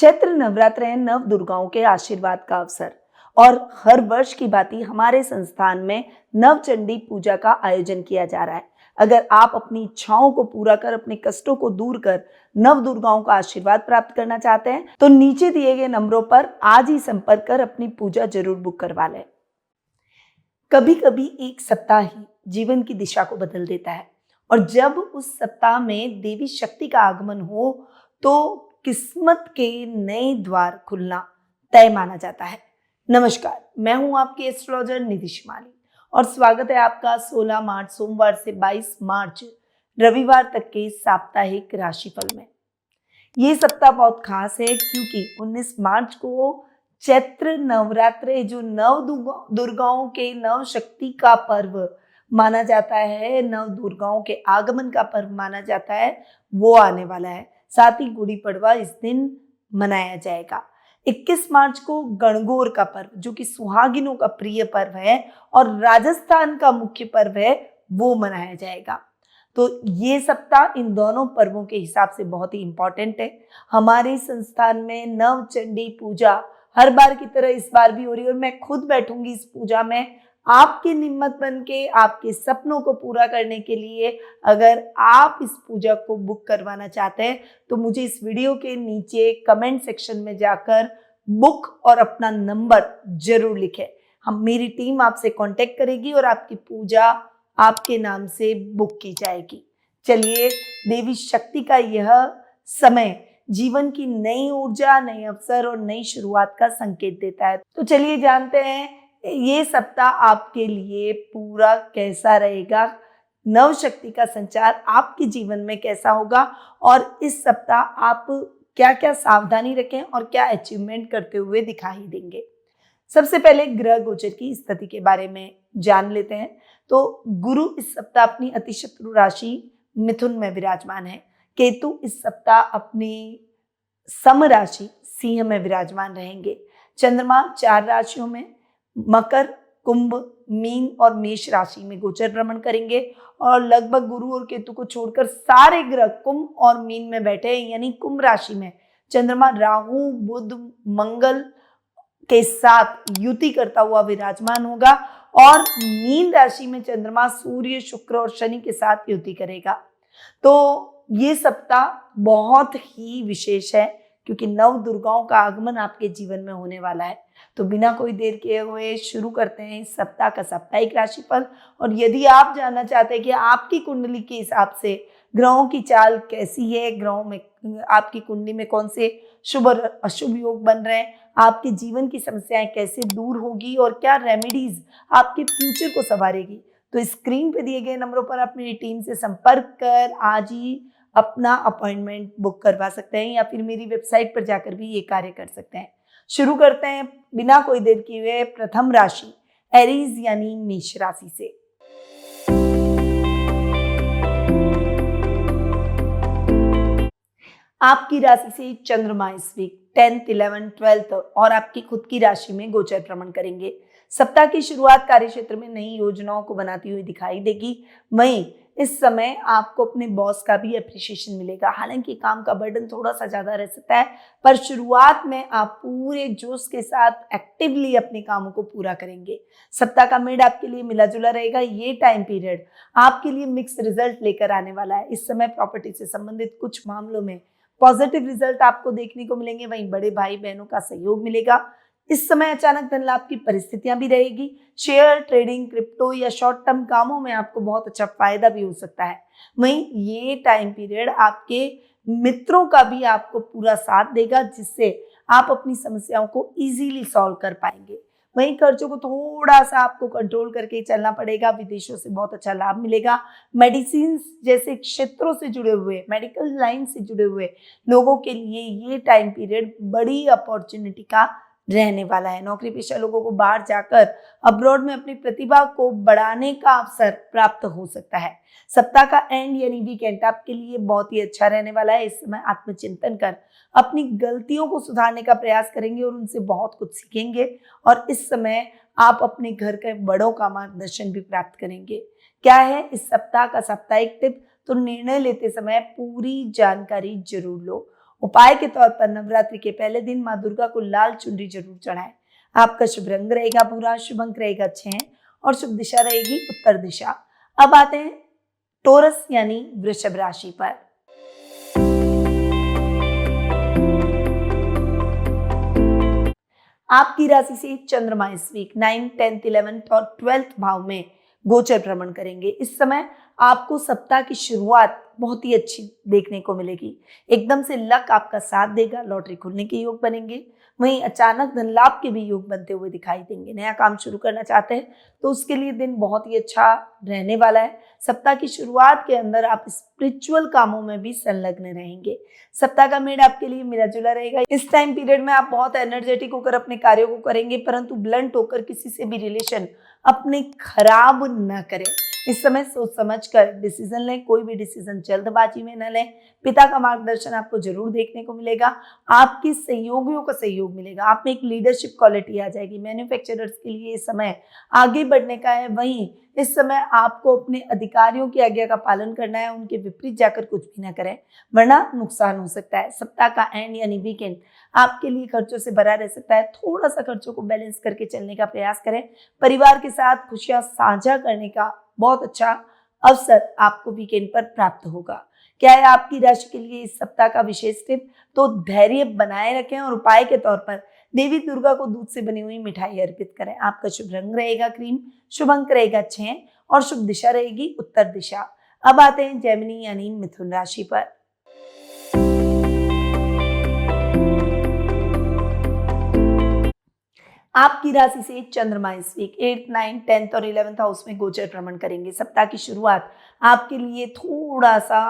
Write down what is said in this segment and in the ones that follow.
चैत्र नवरात्र है नव दुर्गाओं के आशीर्वाद का अवसर और हर वर्ष की भांति हमारे संस्थान में नवचंडी पूजा का आयोजन किया जा रहा है। अगर आप अपनी इच्छाओं को पूरा कर अपने कष्टों को दूर कर नव दुर्गाओं का आशीर्वाद प्राप्त करना चाहते हैं तो नीचे दिए गए नंबरों पर आज ही संपर्क कर अपनी पूजा जरूर बुक करवा लें। कभी कभी एक सप्ताह ही जीवन की दिशा को बदल देता है और जब उस सप्ताह में देवी शक्ति का आगमन हो तो किस्मत के नए द्वार खुलना तय माना जाता है। नमस्कार, मैं हूं आपकी एस्ट्रोलॉजर निधि शिमाली और स्वागत है आपका 16 मार्च सोमवार से 22 मार्च रविवार तक के साप्ताहिक राशिफल में। ये सप्ताह बहुत खास है क्योंकि 19 मार्च को चैत्र नवरात्र जो नव दुर्गाओं के नव शक्ति का पर्व माना जाता है, नव दुर्गाओं के आगमन का पर्व माना जाता है, वो आने वाला है। साथ ही गुड़ी पड़वा इस दिन मनाया जाएगा। 21 मार्च को गणगौर का पर्व जो कि सुहागिनों का प्रिय पर्व है और राजस्थान का मुख्य पर्व है, वो मनाया जाएगा। तो ये सप्ताह इन दोनों पर्वों के हिसाब से बहुत ही इंपॉर्टेंट है। हमारे संस्थान में नवचंडी पूजा हर बार की तरह इस बार भी हो रही है और मैं खुद बैठूंगी इस पूजा में आपके निमित्त बन के, आपके सपनों को पूरा करने के लिए। अगर आप इस पूजा को बुक करवाना चाहते हैं तो मुझे इस वीडियो के नीचे कमेंट सेक्शन में जाकर बुक और अपना नंबर जरूर लिखें। मेरी टीम आपसे कांटेक्ट करेगी और आपकी पूजा आपके नाम से बुक की जाएगी। चलिए, देवी शक्ति का यह समय जीवन की नई ऊर्जा, नए अवसर और नई शुरुआत का संकेत देता है। तो चलिए जानते हैं ये सप्ताह आपके लिए पूरा कैसा रहेगा, नव शक्ति का संचार आपके जीवन में कैसा होगा और इस सप्ताह आप क्या क्या सावधानी रखें और क्या अचीवमेंट करते हुए दिखाई देंगे। सबसे पहले ग्रह गोचर की स्थिति के बारे में जान लेते हैं। तो गुरु इस सप्ताह अपनी अतिशत्रु राशि मिथुन में विराजमान है। केतु इस सप्ताह अपनी सम राशि सिंह में विराजमान रहेंगे। चंद्रमा 4 राशियों में मकर, कुंभ, मीन और मेष राशि में गोचर भ्रमण करेंगे और लगभग गुरु और केतु को छोड़कर सारे ग्रह कुंभ और मीन में बैठे हैं, यानी कुंभ राशि में चंद्रमा राहु, बुध, मंगल के साथ युति करता हुआ विराजमान होगा और मीन राशि में चंद्रमा सूर्य, शुक्र और शनि के साथ युति करेगा। तो ये सप्ताह बहुत ही विशेष है क्योंकि नव दुर्गाओं का आगमन आपके जीवन में होने वाला है। तो बिना कोई देर किए हुए शुरू करते हैं इस सप्ताह का साप्ताहिक राशिफल। और यदि आप जानना चाहते हैं कि आपकी कुंडली के हिसाब से ग्रहों की चाल कैसी है, ग्रहों में आपकी कुंडली में कौन से शुभ और अशुभ योग बन रहे हैं, आपके जीवन की समस्याएं कैसे दूर होगी और क्या रेमेडीज आपके फ्यूचर को संवारेगी, तो स्क्रीन पे दिए गए नंबरों पर आप मेरी टीम से संपर्क कर आज ही अपना अपॉइंटमेंट बुक करवा सकते हैं या फिर मेरी वेबसाइट पर जाकर भी ये कार्य कर सकते हैं। शुरू करते हैं बिना कोई देर किए हुए प्रथम राशि एरीज यानी मेष राशि से। आपकी राशि से चंद्रमा इस वीक 10th, 11th, 12th और आपकी खुद की राशि में गोचर भ्रमण करेंगे। सप्ताह की शुरुआत कार्यक्षेत्र में नई योजनाओं को बनाती हुई दिखाई देगी। वहीं इस समय आपको अपने बॉस का भी अप्रिशिएशन मिलेगा। हालांकि काम का बर्डन थोड़ा सा ज्यादा रह सकता है पर शुरुआत में आप पूरे जोश के साथ एक्टिवली अपने कामों को पूरा करेंगे। सप्ताह का मिड आपके लिए मिला जुला रहेगा। ये टाइम पीरियड आपके लिए मिक्स रिजल्ट लेकर आने वाला है। इस समय प्रॉपर्टी से संबंधित कुछ मामलों में पॉजिटिव रिजल्ट आपको देखने को मिलेंगे। वहीं बड़े भाई बहनों का सहयोग मिलेगा। इस समय अचानक धन लाभ की परिस्थितियां भी रहेगी। शेयर ट्रेडिंग, क्रिप्टो या शॉर्ट टर्म कामों में आपको बहुत अच्छा फायदा भी हो सकता है। वहीं ये टाइम पीरियड आपके मित्रों का भी आपको पूरा साथ देगा जिससे आप अपनी समस्याओं को इजीली सॉल्व कर पाएंगे। वहीं खर्चों को थोड़ा सा आपको कंट्रोल करके चलना पड़ेगा। विदेशों से बहुत अच्छा लाभ मिलेगा। मेडिसिन जैसे क्षेत्रों से जुड़े हुए, मेडिकल लाइन से जुड़े हुए लोगों के लिए ये टाइम पीरियड बड़ी अपॉर्चुनिटी का रहने वाला है। नौकरी पेशा लोगों को बाहर जाकर अब्रॉड में अपनी प्रतिभा को बढ़ाने का अवसर प्राप्त हो सकता है। सप्ताह का एंड यानी वीकेंड आपके लिए बहुत ही अच्छा रहने वाला है। इस समय आत्मचिंतन कर अपनी गलतियों को सुधारने का प्रयास करेंगे और उनसे बहुत कुछ सीखेंगे और इस समय आप अपने घर के बड़ों का मार्गदर्शन भी प्राप्त करेंगे। क्या है इस सप्ताह का साप्ताहिक टिप? तो निर्णय लेते समय पूरी जानकारी जरूर लो उपाय के तौर पर नवरात्रि के पहले दिन माँ दुर्गा को लाल चुनरी जरूर चढ़ाएं। आपका शुभ रंग रहेगा भूरा, शुभ अंक रहेगा 6 और शुभ दिशा रहेगी उत्तर दिशा। अब आते हैं टोरस यानी वृषभ राशि पर। आपकी राशि से चंद्रमा इस वीक 9, 10, 11 और 12 भाव में गोचर भ्रमण करेंगे। इस समय आपको सप्ताह की शुरुआत बहुत ही अच्छी देखने को मिलेगी। एकदम से लक आपका साथ देगा, लॉटरी खुलने के योग बनेंगे। वहीं अचानक धन लाभ के भी योग बनते हुए दिखाई देंगे। नया काम शुरू करना चाहते हैं तो उसके लिए दिन बहुत ही अच्छा रहने वाला है। सप्ताह की शुरुआत के अंदर आप स्पिरिचुअल कामों में भी संलग्न रहेंगे। सप्ताह का मेड आपके लिए मिला जुला रहेगा। इस टाइम पीरियड में आप बहुत एनर्जेटिक होकर अपने कार्यों को करेंगे, परंतु ब्लंट होकर किसी से भी रिलेशन अपने खराब न करें। इस समय सोच समझ कर डिसीजन लें, कोई भी डिसीजन जल्दबाजी में न लें। पिता का मार्गदर्शन आपको जरूर देखने को मिलेगा। आपके सहयोगियों का सहयोग मिलेगा। आप में एक लीडरशिप क्वालिटी आ जाएगी। मैन्युफैक्चरर्स के लिए इस समय आगे बढ़ने का है। वहीं इस समय आपको अपने अधिकारियों की आज्ञा का पालन करना है, उनके विपरीत जाकर कुछ भी ना करें वरना नुकसान हो सकता है। सप्ताह का एंड यानी वीकेंड आपके लिए खर्चों से भरा रह सकता है। थोड़ा सा खर्चों को बैलेंस करके चलने का प्रयास करें। परिवार के साथ खुशियां साझा करने का बहुत अच्छा अवसर आपको वीकेंड पर प्राप्त होगा। क्या है आपकी राशि के लिए इस सप्ताह का विशेष टिप? तो धैर्य बनाए रखें और उपाय के तौर पर देवी दुर्गा को दूध से बनी हुई मिठाई अर्पित करें। आपका शुभ रंग रहेगा क्रीम, शुभ अंक रहेगा 6 और शुभ दिशा रहेगी उत्तर दिशा। अब आते हैं जेमिनी यानी मिथुन राशि पर। आपकी राशि से चंद्रमा इस वीक 8, 9, 10 और 11 हाउस में गोचर भ्रमण करेंगे। सप्ताह की शुरुआत आपके लिए थोड़ा सा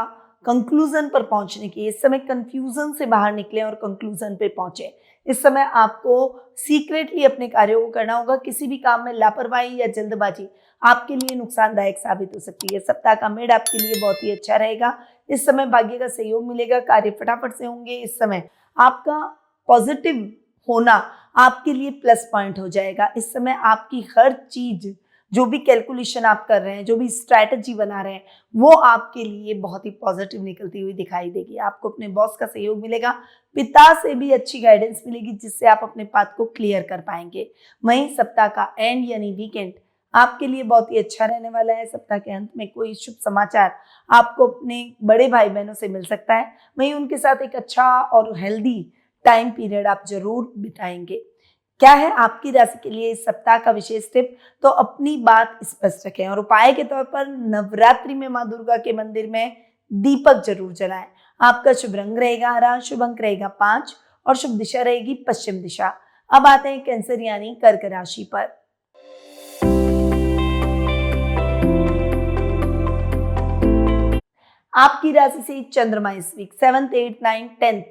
कंक्लूजन पर पहुंचने की। इस समय कंफ्यूजन से बाहर निकलें और कंक्लूजन पे पहुंचे। इस समय आपको सीक्रेटली अपने कार्यों को करना होगा। किसी भी काम में लापरवाही या जल्दबाजी आपके लिए नुकसानदायक साबित हो सकती है। सप्ताह का मेड आपके लिए बहुत ही अच्छा रहेगा। इस समय भाग्य का सहयोग मिलेगा, कार्य फटाफट से होंगे। इस समय आपका पॉजिटिव होना आपके लिए प्लस पॉइंट हो जाएगा। इस समय आपकी हर चीज, जो भी कैलकुलेशन आप कर रहे हैं, जो भी स्ट्रैटेजी बना रहे हैं, वो आपके लिए बहुत ही पॉजिटिव निकलती हुई दिखाई देगी। आपको अपने बॉस का सहयोग मिलेगा। पिता से भी अच्छी गाइडेंस मिलेगी जिससे आप अपने पाथ को क्लियर कर पाएंगे। वहीं सप्ताह का एंड यानी वीकेंड आपके लिए बहुत ही अच्छा रहने वाला है। सप्ताह के अंत में कोई शुभ समाचार आपको अपने बड़े भाई बहनों से मिल सकता है। वहीं उनके साथ एक अच्छा और हेल्दी टाइम पीरियड आप जरूर बिताएंगे। क्या है आपकी राशि के लिए इस सप्ताह का विशेष टिप? तो अपनी बात स्पष्ट रखें और उपाय के तौर पर नवरात्रि में माँ दुर्गा के मंदिर में दीपक जरूर जलाएं। आपका शुभ रंग रहेगा हरा, शुभ अंक रहेगा 5 और शुभ दिशा रहेगी पश्चिम दिशा। अब आते हैं कैंसर यानी कर्क राशि पर। आपकी राशि से चंद्रमा इस वीक 7, 8, 9, 10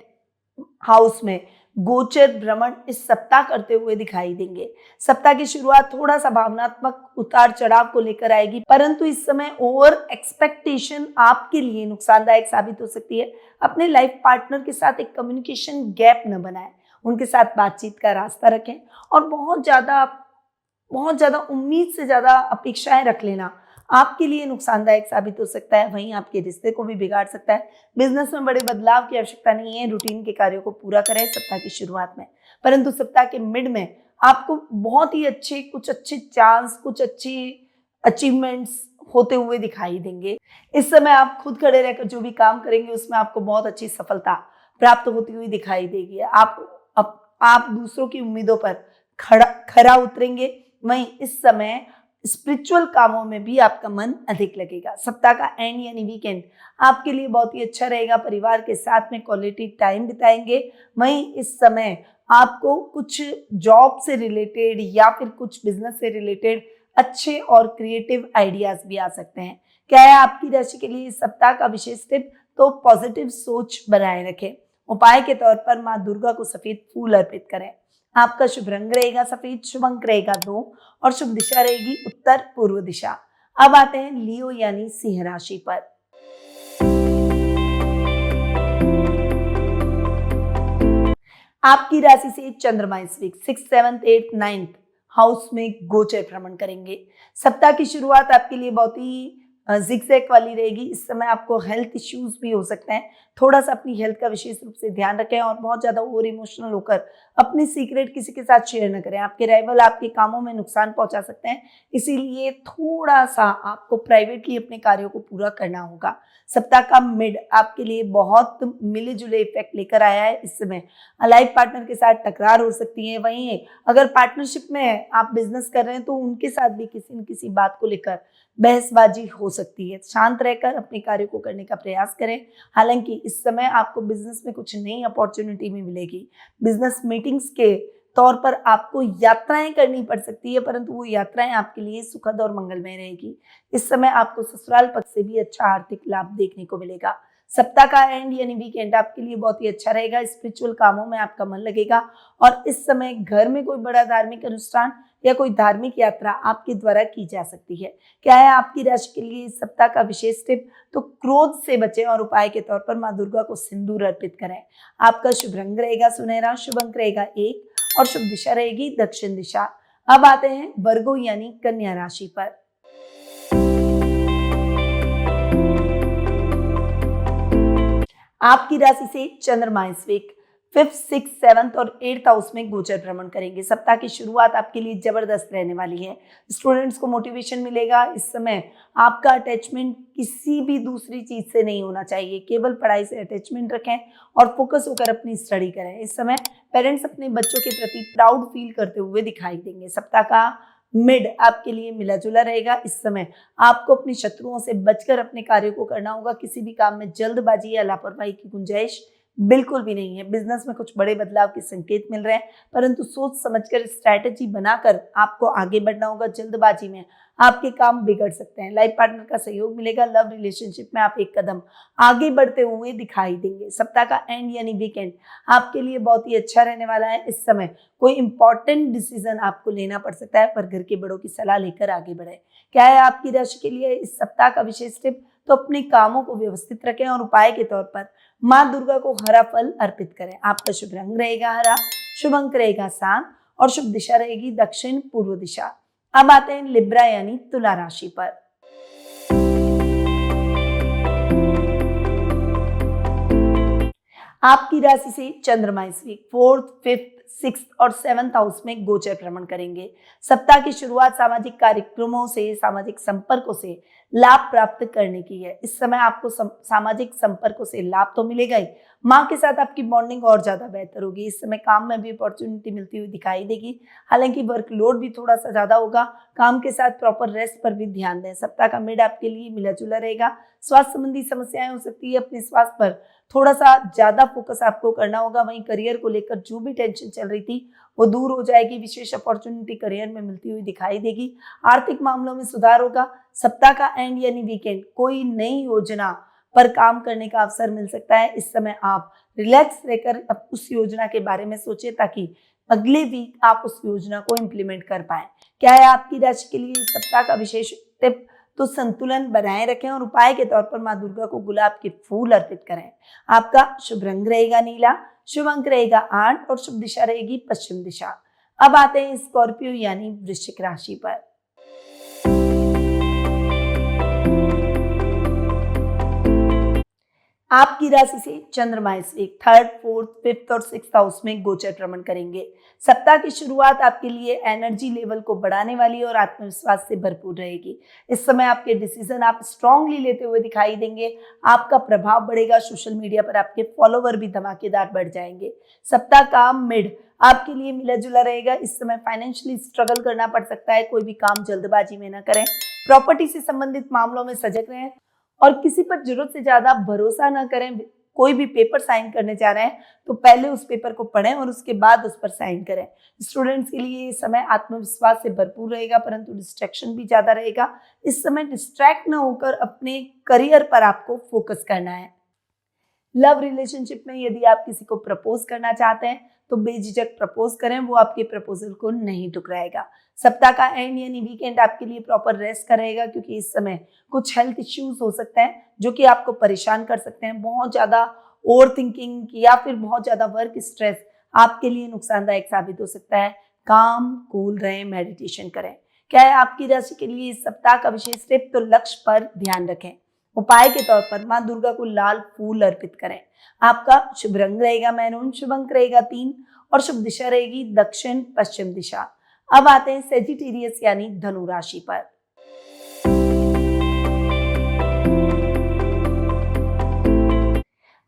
हाउस में गोचर भ्रमण इस सप्ताह करते हुए दिखाई देंगे। सप्ताह की शुरुआत थोड़ा सा भावनात्मक उतार चढ़ाव को लेकर आएगी, परंतु इस समय ओवर एक्सपेक्टेशन आपके लिए नुकसानदायक साबित हो सकती है। अपने लाइफ पार्टनर के साथ एक कम्युनिकेशन गैप न बनाएं। उनके साथ बातचीत का रास्ता रखें और बहुत ज्यादा उम्मीद से ज्यादा अपेक्षाएं रख लेना आपके लिए नुकसानदायक साबित हो सकता है। वहीं आपके रिश्ते को भी बिगाड़ सकता है। बिजनेस में बड़े बदलाव की आवश्यकता नहीं है। रूटीन के कार्यों को पूरा करें सप्ताह की शुरुआत में, परंतु सप्ताह के मिड में आपको बहुत ही कुछ अच्छे चांस, कुछ अच्छी अचीवमेंट्स होते हुए दिखाई देंगे। इस समय आप खुद खड़े रहकर जो भी काम करेंगे उसमें आपको बहुत अच्छी सफलता प्राप्त होती हुई दिखाई देगी। आप दूसरों की उम्मीदों पर खरा उतरेंगे। वहीं इस समय स्पिरिचुअल कामों में भी आपका मन अधिक लगेगा। सप्ताह का एंड यानी वीकेंड आपके लिए बहुत ही अच्छा रहेगा। परिवार के साथ में क्वालिटी टाइम बिताएंगे। वहीं इस समय आपको कुछ जॉब से रिलेटेड या फिर कुछ बिजनेस से रिलेटेड अच्छे और क्रिएटिव आइडियाज भी आ सकते हैं। क्या है आपकी राशि के लिए इस सप्ताह का विशेष टिप? तो पॉजिटिव सोच बनाए रखें। उपाय के तौर पर माँ दुर्गा को सफेद फूल अर्पित करें। आपका शुभ रंग रहेगा सफेद, शुभ अंक रहेगा 2 और शुभ दिशा रहेगी उत्तर पूर्व दिशा। अब आते हैं लियो यानी सिंह राशि पर। आपकी राशि से चंद्रमा इस वीक 6, 7, 8, 9 हाउस में गोचर भ्रमण करेंगे। सप्ताह की शुरुआत आपके लिए बहुत ही जिगजैग वाली रहेगी। इस समय आपको हेल्थ इश्यूज भी हो सकते हैं। थोड़ा सा अपनी हेल्थ का विशेष रूप से ध्यान रखें और बहुत ज़्यादा ओवर इमोशनल होकर अपनी सीक्रेट किसी के साथ शेयर न करें। आपके राइवल आपके कामों में नुकसान पहुंचा सकते हैं, इसीलिए थोड़ा सा आपको प्राइवेटली अपने कार्यों को पूरा करना होगा। सप्ताह का मिड आपके लिए बहुत मिले जुले इफेक्ट लेकर आया है। इस समय लाइफ पार्टनर के साथ टकरार हो सकती है। वहीं अगर पार्टनरशिप में आप बिजनेस कर रहे हैं तो उनके साथ भी किसी न किसी बात को लेकर बहसबाजी हो सकती है। शांत रहकर अपने कार्य को करने का प्रयास करें। हालांकि इस समय आपको बिजनेस में कुछ नई अपॉर्चुनिटी भी मिलेगी। बिजनेस मीटिंग्स के तौर पर आपको यात्राएं करनी पड़ सकती है, परंतु वो यात्राएं आपके लिए सुखद और मंगलमय रहेगी। इस समय आपको ससुराल पक्ष से भी अच्छा आर्थिक लाभ देखने को मिलेगा। सप्ताह का एंड यानी वीकेंड आपके लिए बहुत ही अच्छा रहेगा। स्पिरिचुअल कामों में आपका मन लगेगा और इस समय घर में कोई बड़ा धार्मिक अनुष्ठान या कोई धार्मिक यात्रा आपके द्वारा की जा सकती है। क्या है आपकी राशि के लिए इस सप्ताह का विशेष टिप? तो क्रोध से बचें और उपाय के तौर पर माँ दुर्गा को सिंदूर अर्पित करें। आपका शुभ रंग रहेगा सुनहरा, शुभ अंक रहेगा 1 और शुभ दिशा रहेगी दक्षिण दिशा। अब आते हैं वर्गो यानी कन्या राशि पर। आपकी राशि से चंद्रमा इस वीक 5th, 6th, 7th और 8th हाउस में गोचर भ्रमण करेंगे। सप्ताह की शुरुआत आपके लिए जबरदस्त रहने वाली है। स्टूडेंट्स को मोटिवेशन मिलेगा। इस समय आपका अटैचमेंट किसी भी दूसरी चीज से नहीं होना चाहिए। केवल पढ़ाई से अटैचमेंट रखें और फोकस होकर अपनी स्टडी करें। इस समय पेरेंट्स अपने बच्चों के प्रति प्राउड फील करते हुए दिखाई देंगे। सप्ताह का मिड आपके लिए मिला जुला रहेगा। इस समय आपको अपने शत्रुओं से बचकर अपने कार्य को करना होगा। किसी भी काम में जल्दबाजी या लापरवाही की गुंजाइश बिल्कुल भी नहीं है। बिजनेस में कुछ बड़े बदलाव के संकेत मिल रहे हैं, परंतु सोच समझकर स्ट्रैटेजी बनाकर आपको आगे बढ़ना होगा। जल्दबाजी में आपके काम बिगड़ सकते हैं। लाइफ पार्टनर का सहयोग मिलेगा। लव रिलेशनशिप में आप एक कदम आगे बढ़ते हुए दिखाई देंगे। सप्ताह का एंड यानी वीकेंड आपके लिए बहुत ही अच्छा रहने वाला है। इस समय कोई इंपॉर्टेंट डिसीजन आपको लेना पड़ सकता है, पर घर के बड़ों की सलाह लेकर आगे बढ़े। क्या है आपकी राशि के लिए इस सप्ताह का विशेष टिप? तो अपने कामों को व्यवस्थित रखें और उपाय के तौर पर माँ दुर्गा को हरा फल अर्पित करें। आपका शुभ रंग रहेगा हरा, शुभ अंक रहेगा 7 और शुभ दिशा रहेगी दक्षिण पूर्व दिशा। अब आते हैं लिब्रा यानी तुला राशि पर। आपकी राशि से चंद्रमा इस वीक 4th, 5th, 6th और 7th हाउस में गोचर भ्रमण करेंगे। सप्ताह की शुरुआत सामाजिक कार्यक्रमों से, सामाजिक संपर्कों से लाभ प्राप्त करने की है। इस समय आपको सामाजिक संपर्कों से लाभ तो मिलेगा ही, माँ के साथ आपकी बॉन्डिंग और ज्यादा बेहतर होगी। इस समय काम में भी अपॉर्चुनिटी मिलती हुई दिखाई देगी। हालांकि वर्कलोड भी थोड़ा सा ज्यादा होगा। काम के साथ प्रॉपर रेस्ट पर भी ध्यान दें। सप्ताह का मिड आपके लिए मिला जुला रहेगा। स्वास्थ्य संबंधी समस्याएं हो सकती है, अपने स्वास्थ्य पर थोड़ा सा ज्यादा फोकस आपको करना होगा। वहीं करियर को लेकर जो भी टेंशन चल रही थी वो दूर हो जाएगी। विशेष अपॉर्चुनिटी करियर में मिलती हुई दिखाई देगी। आर्थिक मामलों में सुधार होगा। सप्ताह का एंड यानी वीकेंड कोई नई योजना पर काम करने का अवसर मिल सकता है। इस समय आप रिलैक्स रहकर उस योजना के बारे में सोचें ताकि अगले वीक आप उस योजना को इम्प्लीमेंट कर पाए। क्या है आपकी राशि के लिए इस सप्ताह का विशेष टिप? तो संतुलन बनाए रखें और उपाय के तौर पर माँ दुर्गा को गुलाब के फूल अर्पित करें। आपका शुभ रंग रहेगा नीला, शुभ अंक रहेगा 8 और शुभ दिशा रहेगी पश्चिम दिशा। अब आते हैं स्कॉर्पियो यानी वृश्चिक राशि पर। आपकी राशि से चंद्रमा इस वीक 3rd, 4th, 5th और 6th हाउस में गोचर भ्रमण करेंगे। सप्ताह की शुरुआत आपके लिए एनर्जी लेवल को बढ़ाने वाली और आत्मविश्वास से भरपूर रहेगी। इस समय आपके डिसीजन आप स्ट्रांगली लेते हुए दिखाई देंगे। आपका प्रभाव बढ़ेगा। सोशल मीडिया पर आपके फॉलोवर भी धमाकेदार बढ़ जाएंगे। सप्ताह का मिड आपके लिए मिला जुला रहेगा। इस समय फाइनेंशियली स्ट्रगल करना पड़ सकता है। कोई भी काम जल्दबाजी में न करें। प्रॉपर्टी से संबंधित मामलों में सजग रहें और किसी पर जरूरत से ज्यादा भरोसा न करें। कोई भी पेपर साइन करने जा रहे हैं तो पहले उस पेपर को पढ़ें और उसके बाद उस पर साइन करें। स्टूडेंट्स के लिए ये समय आत्मविश्वास से भरपूर रहेगा, परंतु डिस्ट्रैक्शन भी ज्यादा रहेगा। इस समय डिस्ट्रैक्ट न होकर अपने करियर पर आपको फोकस करना है। लव रिलेशनशिप में यदि आप किसी को प्रपोज करना चाहते हैं तो बेझिझक प्रपोज करें, वो आपके प्रपोजल को नहीं ठुकराएगा। सप्ताह का एंड यानी वीकेंड आपके लिए प्रॉपर रेस्ट करेगा, क्योंकि इस समय कुछ हेल्थ इश्यूज हो सकते हैं जो कि आपको परेशान कर सकते हैं। बहुत ज्यादा ओवर थिंकिंग या फिर बहुत ज्यादा वर्क स्ट्रेस आपके लिए नुकसानदायक साबित हो सकता है। काम कूल रहें, मेडिटेशन करें। क्या है आपकी राशि के लिए इस सप्ताह का विशेष टिप? तो लक्ष्य पर ध्यान रखें। उपाय के तौर पर माँ दुर्गा को लाल फूल अर्पित करें। आपका शुभ रंग रहेगा मैरून, शुभ अंक रहेगा 3 और शुभ दिशा रहेगी दक्षिण पश्चिम दिशा। अब आते हैं सेजिटेरियस यानी धनु राशि पर।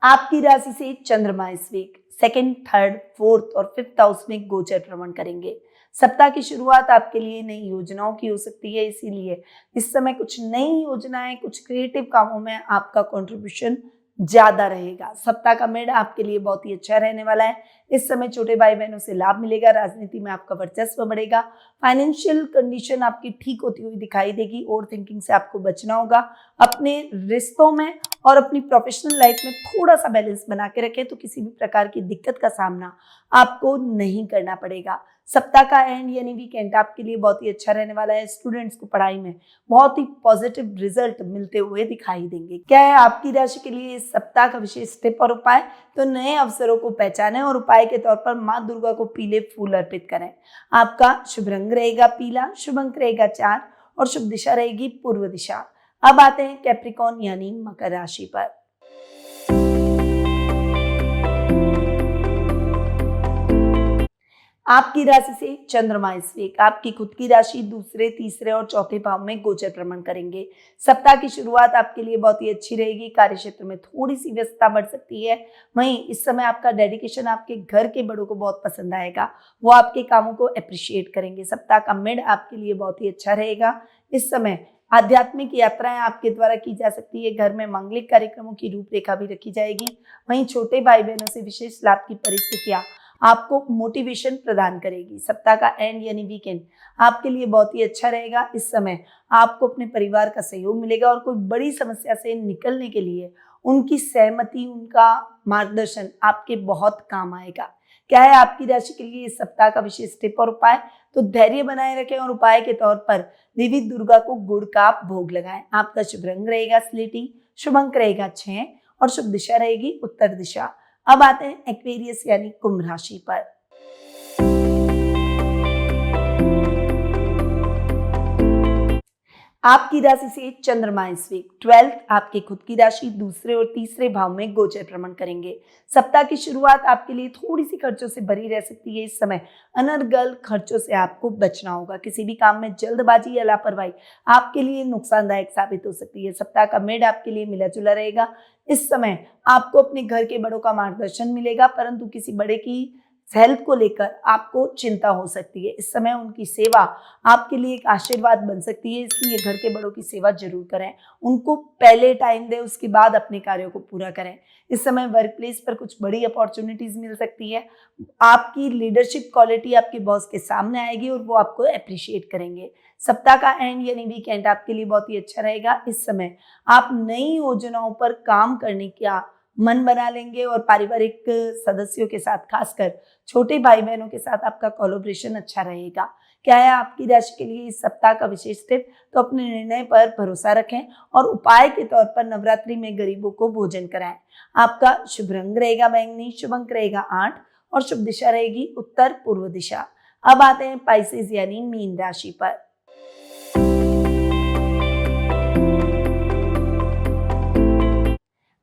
आपकी राशि से चंद्रमा इस वीक सेकंड, थर्ड, फोर्थ और फिफ्थ हाउस में गोचर भ्रमण करेंगे। सप्ताह की शुरुआत आपके लिए नई योजनाओं की हो सकती है, इसीलिए इस समय कुछ नई योजनाएं, कुछ क्रिएटिव कामों में आपका कंट्रीब्यूशन ज्यादा रहेगा। सप्ताह का मिड आपके लिए बहुत ही अच्छा रहने वाला है। इस समय छोटे भाई बहनों से लाभ मिलेगा, राजनीति में आपका वर्चस्व बढ़ेगा, फाइनेंशियल कंडीशन आपकी ठीक होती हुई दिखाई देगी। ओवर थिंकिंग से आपको बचना होगा। अपने रिश्तों में और अपनी प्रोफेशनल लाइफ में थोड़ा सा बैलेंस बना के रखें तो किसी भी प्रकार की दिक्कत का सामना आपको नहीं करना पड़ेगा। सप्ताह का एंड यानी वीकेंड आपके लिए बहुत ही अच्छा रहने वाला है। स्टूडेंट्स को पढ़ाई में बहुत ही पॉजिटिव रिजल्ट मिलते हुए दिखाई देंगे। क्या है आपकी राशि के लिए इस सप्ताह का विशेष टिप और उपाय? तो नए अवसरों को पहचानें और उपाय के तौर पर माँ दुर्गा को पीले फूल अर्पित करें। आपका शुभ रंग रहेगा पीला, शुभ अंक रहेगा 4 और शुभ दिशा रहेगी पूर्व दिशा। अब आते हैं कैप्रिकॉन यानी मकर राशि पर। आपकी राशि से चंद्रमा इस वीक आपकी खुद की राशि दूसरे, तीसरे और चौथे भाव में गोचर भ्रमण करेंगे। सप्ताह की शुरुआत आपके लिए बहुत ही अच्छी रहेगी। कार्य क्षेत्र में थोड़ी सी व्यस्तता बढ़ सकती है। वहीं इस समय आपका डेडिकेशन आपके घर के बड़ों को बहुत पसंद आएगा, वो आपके कामों को अप्रिशिएट करेंगे। सप्ताह का मिड आपके लिए बहुत ही अच्छा रहेगा। इस समय आध्यात्मिक यात्राएं आपके द्वारा की जा सकती है। घर में मांगलिक कार्यक्रमों की रूपरेखा भी रखी जाएगी। वहीं छोटे भाई बहनों से विशेष लाभ की परिस्थितियां आपको मोटिवेशन प्रदान करेगी। सप्ताह का एंड यानी वीकेंड आपके लिए बहुत ही अच्छा रहेगा। इस समय आपको अपने परिवार का सहयोग मिलेगा और कोई बड़ी समस्या से निकलने के लिए उनकी सहमति, उनका मार्गदर्शन आपके बहुत काम आएगा। क्या है आपकी राशि के लिए इस सप्ताह का विशेष टिप और उपाय? तो धैर्य बनाए रखें और उपाय के तौर पर देवी दुर्गा को गुड़ का भोग लगाएं। आपका शुभ रंग रहेगा स्लेटी, शुभ अंक रहेगा 6 और शुभ दिशा रहेगी उत्तर दिशा। अब आते हैं एक्वेरियस यानी कुंभ राशि पर। आपकी राशि से चंद्रमा इस वीक 12th आपकी खुद की राशि दूसरे और तीसरे भाव में गोचर भ्रमण करेंगे। सप्ताह की शुरुआत आपके लिए थोड़ी सी खर्चों से भरी रह सकती है। इस समय अनर्गल खर्चों से आपको बचना होगा। किसी भी काम में जल्दबाजी या लापरवाही आपके लिए नुकसानदायक साबित हो सकती है। सप्ताह का मिड आपके लिए मिला जुला रहेगा। इस समय आपको अपने घर के बड़ों का मार्गदर्शन मिलेगा, परंतु किसी बड़े की हेल्थ को लेकर आपको चिंता हो सकती है। इस समय उनकी सेवा आपके लिए एक आशीर्वाद बन सकती है, इसलिए घर के बड़ों की सेवा जरूर करें। उनको पहले टाइम दें, उसके बाद अपने कार्यों को पूरा करें। इस समय वर्क प्लेस पर कुछ बड़ी अपॉर्चुनिटीज मिल सकती है। आपकी लीडरशिप क्वालिटी आपके बॉस के सामने आएगी और वो आपको अप्रिशिएट करेंगे। सप्ताह का एंड यानी वीकेंड आपके लिए बहुत ही अच्छा रहेगा। इस समय आप नई योजनाओं पर काम करने का मन बना लेंगे और पारिवारिक सदस्यों के साथ, खासकर छोटे भाई बहनों के साथ आपका कोलैबोरेशन अच्छा रहेगा। क्या है आपकी राशि के लिए इस सप्ताह का विशेष टिप? तो अपने निर्णय पर भरोसा रखें और उपाय के तौर पर नवरात्रि में गरीबों को भोजन कराएं। आपका शुभ रंग रहेगा बैंगनी, शुभ अंक रहेगा 8 और शुभ दिशा रहेगी उत्तर पूर्व दिशा। अब आते हैं पाइसेस यानी मीन राशि पर।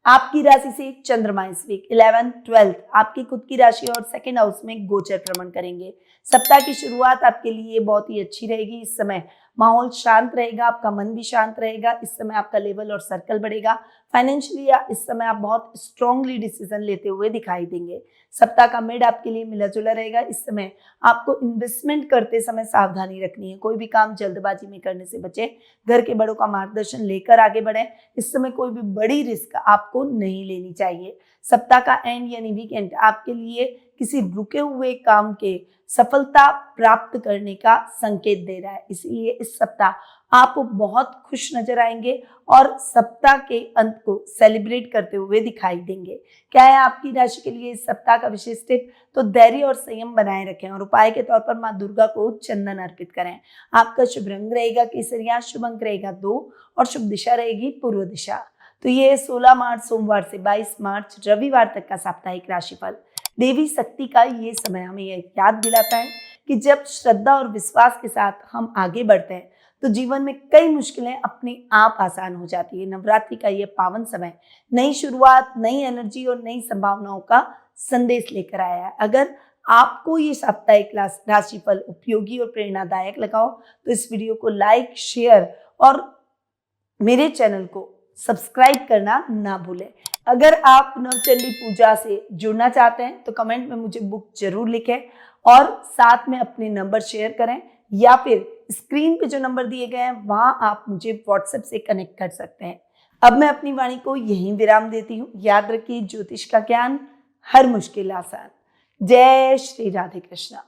आपकी राशि से चंद्रमा इस वीक 11th 12th आपकी खुद की राशि और सेकंड हाउस में गोचर भ्रमण करेंगे। सप्ताह की शुरुआत आपके लिए बहुत ही अच्छी रहेगी। इस समय माहौल शांत रहेगा, आपका मन भी शांत रहेगा। इस समय आपका लेवल और सर्कल बढ़ेगा। फाइनेंशियली इस समय आप बहुत स्ट्रांगली डिसीजन लेते हुए दिखाई देंगे। सप्ताह का मिड आपके लिए मिला जुला रहेगा। इस समय आपको इन्वेस्टमेंट करते समय सावधानी रखनी है। कोई भी काम जल्दबाजी में करने से बचे। घर के बड़ों का मार्गदर्शन लेकर आगे बढ़ें। इस समय कोई भी बड़ी रिस्क आपको नहीं लेनी चाहिए। सप्ताह का एंड यानी वीकेंड आपके लिए किसी रुके हुए काम के सफलता प्राप्त करने का संकेत दे रहा है, इसलिए इस सप्ताह आप बहुत खुश नजर आएंगे और सप्ताह के अंत को सेलिब्रेट करते हुए दिखाई देंगे। क्या है आपकी राशि के लिए इस सप्ताह का विशेष टिप? तो धैर्य और संयम बनाए रखें और उपाय के तौर पर माँ दुर्गा को चंदन अर्पित करें। आपका शुभ रंग रहेगा केसरिया, शुभ अंक रहेगा 2 और शुभ दिशा रहेगी पूर्व दिशा। तो ये 16 मार्च सोमवार से 22 मार्च रविवार तक का साप्ताहिक राशिफल। देवी शक्ति का ये समय हमें यह याद दिलाता है कि जब श्रद्धा और विश्वास के साथ हम आगे बढ़ते हैं तो जीवन में कई मुश्किलें अपने आप आसान हो जाती है। नवरात्रि का ये पावन समय नई शुरुआत, नई एनर्जी और नई संभावनाओं का संदेश लेकर आया है। अगर आपको ये साप्ताहिक राशिफल उपयोगी और प्रेरणादायक लगा हो तो इस वीडियो को लाइक, शेयर और मेरे चैनल को सब्सक्राइब करना ना भूलें। अगर आप नवचंडी पूजा से जुड़ना चाहते हैं तो कमेंट में मुझे बुक जरूर लिखें और साथ में अपने नंबर शेयर करें, या फिर स्क्रीन पे जो नंबर दिए गए हैं वहां आप मुझे व्हाट्सएप से कनेक्ट कर सकते हैं। अब मैं अपनी वाणी को यहीं विराम देती हूँ। याद रखिए, ज्योतिष का ज्ञान हर मुश्किल आसान। जय श्री राधे कृष्णा।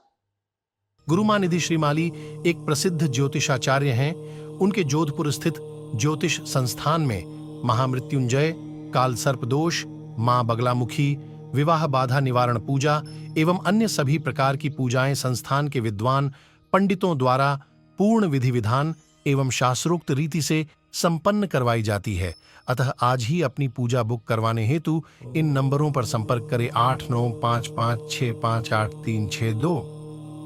गुरुमानिधि श्रीमाली एक प्रसिद्ध ज्योतिषाचार्य हैं। उनके जोधपुर स्थित ज्योतिष संस्थान में महामृत्युंजय, काल सर्प दोष, मां बगलामुखी, विवाह बाधा निवारण पूजा एवं अन्य सभी प्रकार की पूजाएं संस्थान के विद्वान पंडितों द्वारा पूर्ण विधि विधान एवं शास्त्रोक्त रीति से संपन्न करवाई जाती है। अतः आज ही अपनी पूजा बुक करवाने हेतु इन नंबरों पर संपर्क करें 8955658362।